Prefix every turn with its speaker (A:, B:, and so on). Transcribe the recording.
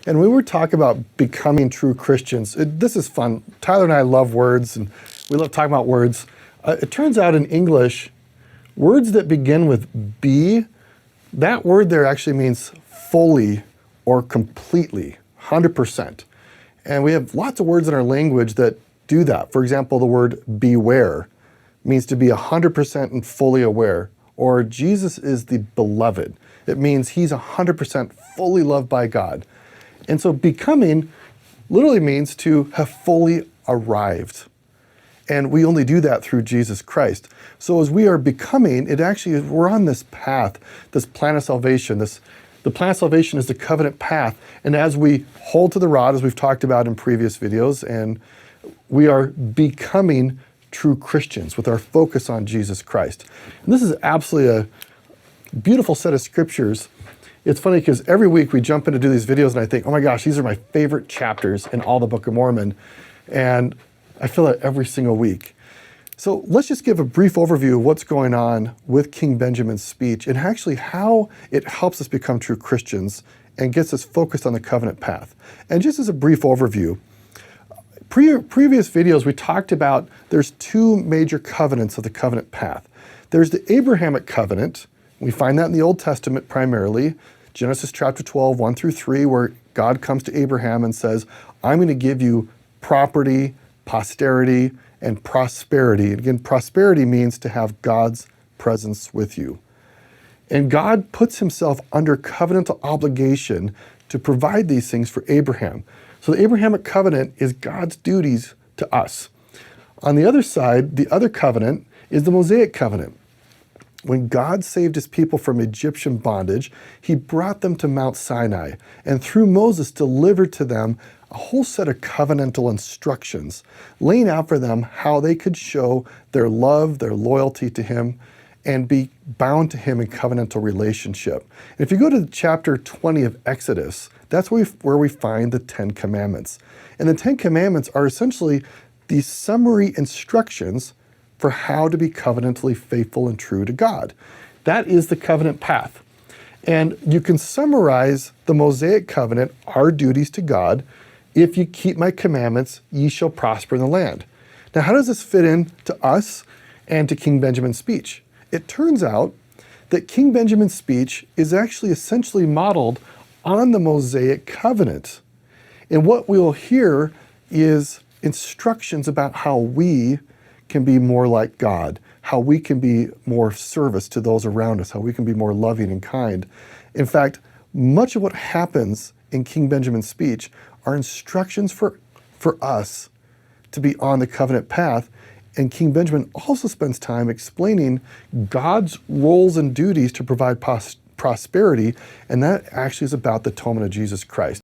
A: And when we talk about becoming true Christians, this is fun. Tyler and I love words, and we love talking about words. It turns out in English, words that begin with be, that word there actually means fully or completely, 100%. And we have lots of words in our language that do that. For example, the word beware means to be 100% and fully aware. Or Jesus is the beloved. It means he's 100% fully loved by God. And so becoming literally means to have fully arrived. And we only do that through Jesus Christ. So as we are becoming, it actually, we're on this path, this plan of salvation. The plan of salvation is the covenant path. And as we hold to the rod, as we've talked about in previous videos, and we are becoming true Christians with our focus on Jesus Christ. And this is absolutely a beautiful set of scriptures. It's funny because every week we jump in to do these videos and I think, oh my gosh, these are my favorite chapters in all the Book of Mormon. And I feel that every single week. So let's just give a brief overview of what's going on with King Benjamin's speech and actually how it helps us become true Christians and gets us focused on the covenant path. And just as a brief overview, previous videos we talked about there's two major covenants of the covenant path. There's the Abrahamic covenant. We find that in the Old Testament primarily. Genesis chapter 12, 1 through 3, where God comes to Abraham and says, I'm going to give you property, posterity, and prosperity. And again, prosperity means to have God's presence with you. And God puts himself under covenantal obligation to provide these things for Abraham. So the Abrahamic covenant is God's duties to us. On the other side, the other covenant is the Mosaic covenant. When God saved his people from Egyptian bondage, he brought them to Mount Sinai, and through Moses delivered to them a whole set of covenantal instructions, laying out for them how they could show their love, their loyalty to him, and be bound to him in covenantal relationship. And if you go to chapter 20 of Exodus, that's where we find the 10 Commandments. And the 10 Commandments are essentially these summary instructions for how to be covenantally faithful and true to God. That is the covenant path. And you can summarize the Mosaic covenant, our duties to God. If you keep my commandments, ye shall prosper in the land. Now, how does this fit in to us and to King Benjamin's speech? It turns out that King Benjamin's speech is actually essentially modeled on the Mosaic covenant. And what we'll hear is instructions about how we can be more like God, how we can be more of service to those around us, how we can be more loving and kind. In fact, much of what happens in King Benjamin's speech are instructions for us to be on the covenant path. And King Benjamin also spends time explaining God's roles and duties to provide prosperity, and that actually is about the atonement of Jesus Christ.